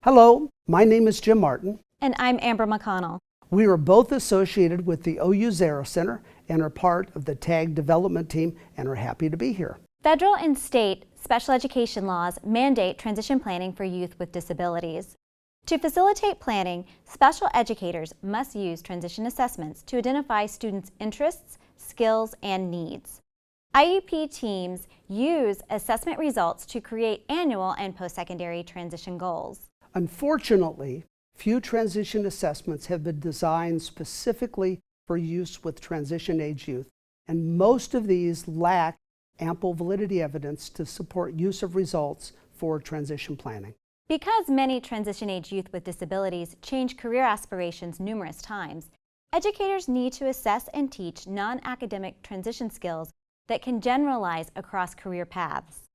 Hello, my name is Jim Martin. And I'm Amber McConnell. We are both associated with the OU Zero Center and are part of the TAGG development team and are happy to be here. Federal and state special education laws mandate transition planning for youth with disabilities. To facilitate planning, special educators must use transition assessments to identify students' interests, skills, and needs. IEP teams use assessment results to create annual and post-secondary transition goals. Unfortunately, few transition assessments have been designed specifically for use with transition-age youth, and most of these lack ample validity evidence to support use of results for transition planning. Because many transition-age youth with disabilities change career aspirations numerous times, educators need to assess and teach non-academic transition skills that can generalize across career paths.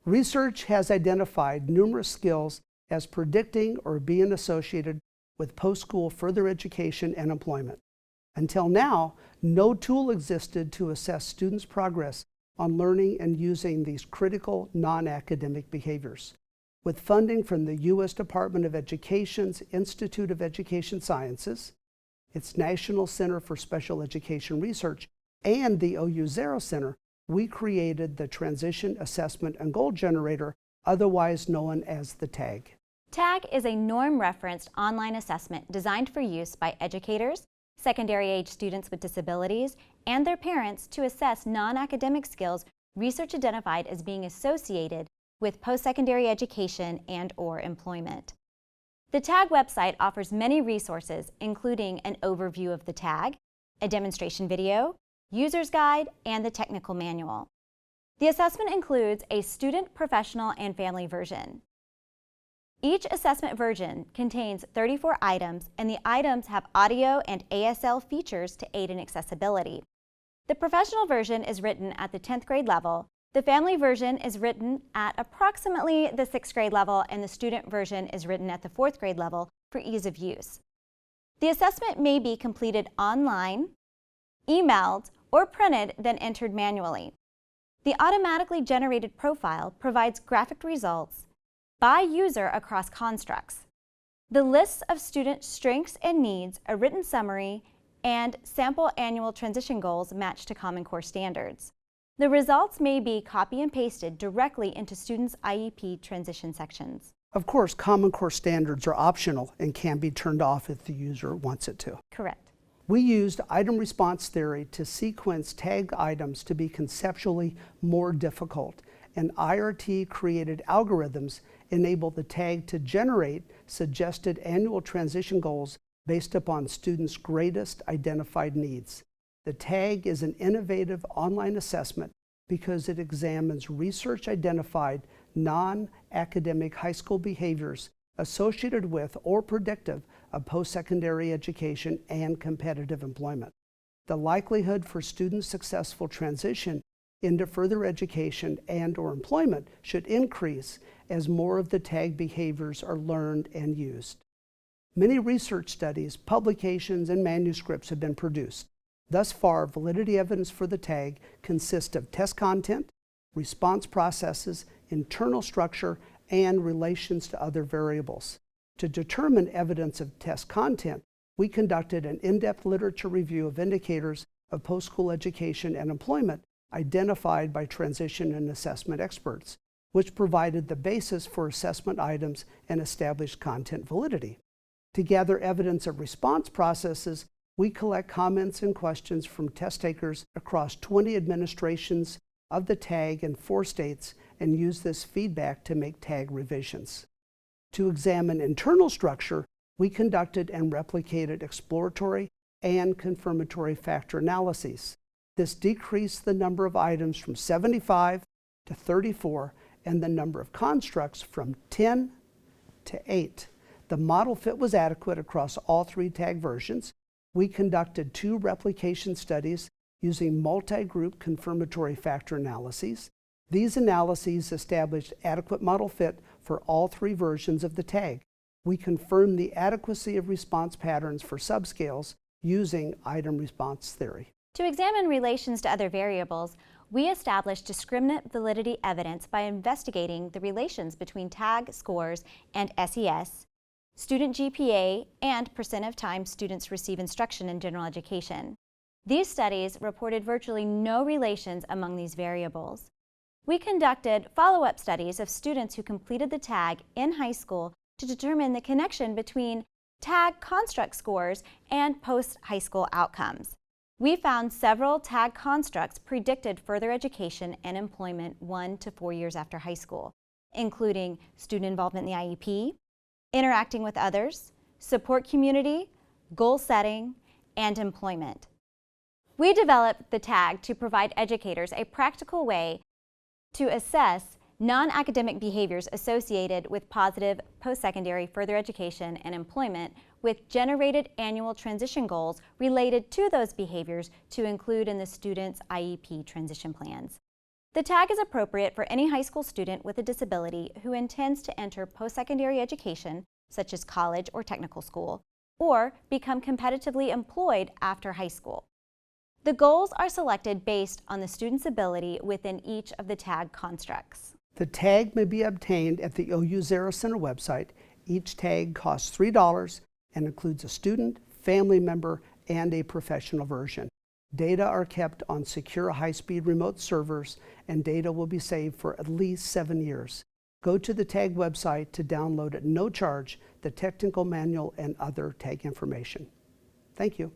Research has identified numerous skills as predicting or being associated with post-school further education and employment. Until now, no tool existed to assess students' progress on learning and using these critical non-academic behaviors. With funding from the U.S. Department of Education's Institute of Education Sciences, its National Center for Special Education Research, and the OU Zero Center, we created the Transition Assessment and Goal Generator, otherwise known as the TAGG. TAGG is a norm-referenced online assessment designed for use by educators, secondary-age students with disabilities, and their parents to assess non-academic skills research identified as being associated with post-secondary education and/or employment. The TAGG website offers many resources, including an overview of the TAGG, a demonstration video, user's guide, and the technical manual. The assessment includes a student, professional, and family version. Each assessment version contains 34 items, and the items have audio and ASL features to aid in accessibility. The professional version is written at the 10th grade level, the family version is written at approximately the 6th grade level, and the student version is written at the 4th grade level for ease of use. The assessment may be completed online, emailed, or printed, then entered manually. The automatically generated profile provides graphic results by user across constructs. The lists of student strengths and needs, a written summary, and sample annual transition goals match to Common Core standards. The results may be copy and pasted directly into students' IEP transition sections. Of course, Common Core standards are optional and can be turned off if the user wants it to. Correct. We used item response theory to sequence TAGG items to be conceptually more difficult, and IRT-created algorithms enable the TAGG to generate suggested annual transition goals based upon students' greatest identified needs. The TAGG is an innovative online assessment because it examines research-identified non-academic high school behaviors associated with or predictive of post-secondary education and competitive employment. The likelihood for students' successful transition into further education and/or employment should increase as more of the TAGG behaviors are learned and used. Many research studies, publications, and manuscripts have been produced. Thus far, validity evidence for the TAGG consists of test content, response processes, internal structure, and relations to other variables. To determine evidence of test content, we conducted an in-depth literature review of indicators of post-school education and employment identified by transition and assessment experts, which provided the basis for assessment items and established content validity. To gather evidence of response processes, we collect comments and questions from test takers across 20 administrations of the TAGG in 4 states and use this feedback to make TAGG revisions. To examine internal structure, we conducted and replicated exploratory and confirmatory factor analyses. This decreased the number of items from 75 to 34 and the number of constructs from 10 to 8. The model fit was adequate across all 3 TAGG versions. We conducted 2 replication studies using multi-group confirmatory factor analyses. These analyses established adequate model fit for all 3 versions of the TAGG. We confirmed the adequacy of response patterns for subscales using item response theory. To examine relations to other variables, we established discriminant validity evidence by investigating the relations between TAGG scores and SES, student GPA, and percent of time students receive instruction in general education. These studies reported virtually no relations among these variables. We conducted follow-up studies of students who completed the TAGG in high school to determine the connection between TAGG construct scores and post-high school outcomes. We found several TAGG constructs predicted further education and employment 1 to 4 years after high school, including student involvement in the IEP, interacting with others, support community, goal setting, and employment. We developed the TAGG to provide educators a practical way to assess non-academic behaviors associated with positive post-secondary further education and employment, with generated annual transition goals related to those behaviors to include in the student's IEP transition plans. The TAGG is appropriate for any high school student with a disability who intends to enter post-secondary education, such as college or technical school, or become competitively employed after high school. The goals are selected based on the student's ability within each of the TAGG constructs. The TAGG may be obtained at the OU Zara Center website. Each TAGG costs $3 and includes a student, family member, and a professional version. Data are kept on secure high-speed remote servers, and data will be saved for at least 7 years. Go to the TAGG website to download at no charge the technical manual and other TAGG information. Thank you.